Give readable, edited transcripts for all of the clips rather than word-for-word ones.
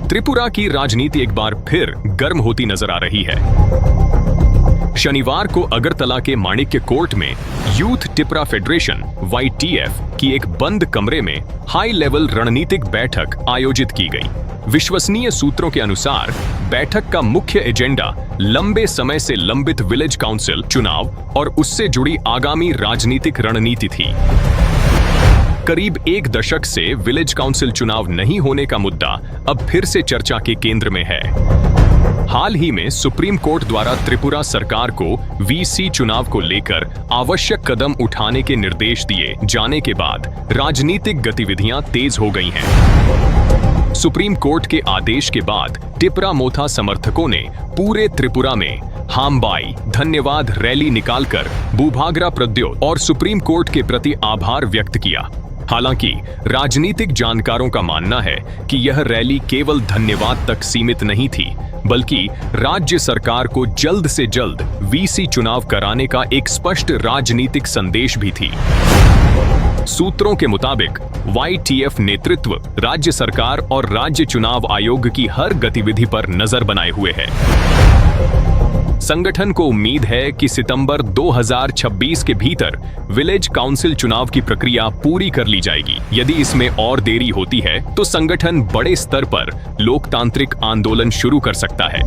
त्रिपुरा की राजनीति एक बार फिर गर्म होती नजर आ रही है। शनिवार को अगरतला के माणिक्य कोर्ट में यूथ त्रिपुरा फेडरेशन YTF की एक बंद कमरे में हाई लेवल रणनीतिक बैठक आयोजित की गई। विश्वसनीय सूत्रों के अनुसार बैठक का मुख्य एजेंडा लंबे समय से लंबित विलेज काउंसिल चुनाव और उससे जुड़ी आगामी राजनीतिक रणनीति थी। करीब एक दशक से विलेज काउंसिल चुनाव नहीं होने का मुद्दा अब फिर से चर्चा के केंद्र में है। हाल ही में सुप्रीम कोर्ट द्वारा त्रिपुरा सरकार को VC चुनाव को लेकर आवश्यक कदम उठाने के निर्देश दिए जाने के बाद राजनीतिक गतिविधियां तेज हो गई हैं। सुप्रीम कोर्ट के आदेश के बाद त्रिपुरा मोथा समर्थकों ने पूरे त्रिपुरा में हामबाई धन्यवाद रैली निकालकर भूभागरा प्रद्योत और सुप्रीम कोर्ट के प्रति आभार व्यक्त किया। हालांकि राजनीतिक जानकारों का मानना है कि यह रैली केवल धन्यवाद तक सीमित नहीं थी, बल्कि राज्य सरकार को जल्द से जल्द VC चुनाव कराने का एक स्पष्ट राजनीतिक संदेश भी थी। सूत्रों के मुताबिक YTF नेतृत्व राज्य सरकार और राज्य चुनाव आयोग की हर गतिविधि पर नजर बनाए हुए है। संगठन को उम्मीद है कि सितंबर 2026 के भीतर विलेज काउंसिल चुनाव की प्रक्रिया पूरी कर ली जाएगी। यदि इसमें और देरी होती है तो संगठन बड़े स्तर पर लोकतांत्रिक आंदोलन शुरू कर सकता है।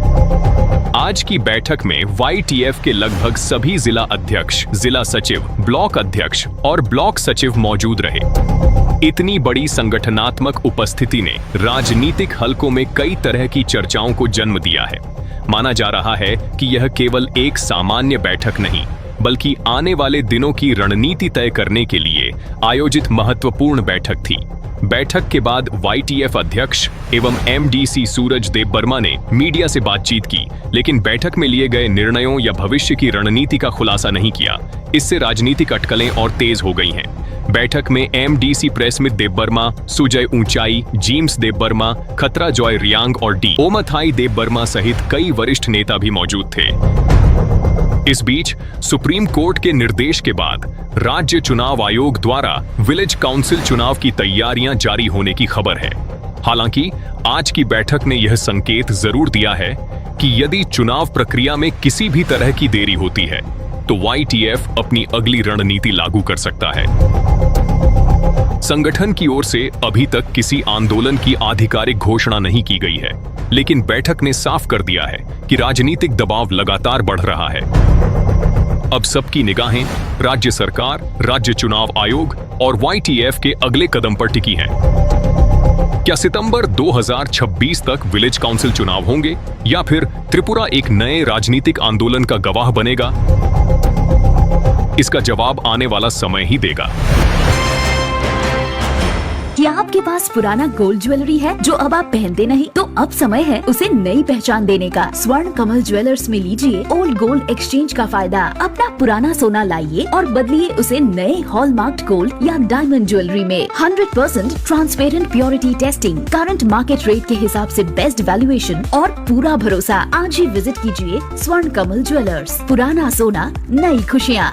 आज की बैठक में YTF के लगभग सभी जिला अध्यक्ष, जिला सचिव, ब्लॉक अध्यक्ष और ब्लॉक सचिव मौजूद रहे। इतनी बड़ी संगठनात्मक उपस्थिति ने राजनीतिक हलकों में कई तरह की चर्चाओं को जन्म दिया है। माना जा रहा है कि यह केवल एक सामान्य बैठक नहीं, बल्कि आने वाले दिनों की रणनीति तय करने के लिए आयोजित महत्वपूर्ण बैठक थी। बैठक के बाद YTF अध्यक्ष एवं MDC सूरज देव वर्मा ने मीडिया से बातचीत की, लेकिन बैठक में लिए गए निर्णयों या भविष्य की रणनीति का खुलासा नहीं किया। इससे राजनीतिक अटकलें और तेज हो गई हैं। बैठक में MDC प्रेसमित देवबर्मा, सुजय ऊंचाई, जेम्स देवबर्मा, खतरा जॉय रियांग और D ओमथाई देवबर्मा सहित कई वरिष्ठ नेता भी मौजूद थे। इस बीच सुप्रीम कोर्ट के निर्देश के बाद राज्य चुनाव आयोग द्वारा विलेज काउंसिल चुनाव की तैयारियां जारी होने की खबर है। हालांकि आज की बैठक ने यह संकेत जरूर दिया है कि यदि चुनाव प्रक्रिया में किसी भी तरह की देरी होती है तो YTF अपनी अगली रणनीति लागू कर सकता है। संगठन की ओर से अभी तक किसी आंदोलन की आधिकारिक घोषणा नहीं की गई है, लेकिन बैठक ने साफ कर दिया है कि राजनीतिक दबाव लगातार बढ़ रहा है। अब सबकी निगाहें राज्य सरकार, राज्य चुनाव आयोग और YTF के अगले कदम पर टिकी हैं। क्या सितंबर 2026 तक विलेज काउंसिल चुनाव होंगे या फिर त्रिपुरा एक नए राजनीतिक आंदोलन का गवाह बनेगा? इसका जवाब आने वाला समय ही देगा। क्या आपके पास पुराना गोल्ड ज्वेलरी है जो अब आप पहनते नहीं? तो अब समय है उसे नई पहचान देने का। स्वर्ण कमल ज्वेलर्स में लीजिए ओल्ड गोल्ड एक्सचेंज का फायदा। अपना पुराना सोना लाइए और बदलिए उसे नए हॉलमार्क्ड गोल्ड या डायमंड ज्वेलरी में। 100% transparent purity testing, current market rate के हिसाब से बेस्ट वैल्यूएशन और पूरा भरोसा। आज ही विजिट कीजिए स्वर्ण कमल ज्वेलर्स। पुराना सोना, नई खुशियाँ।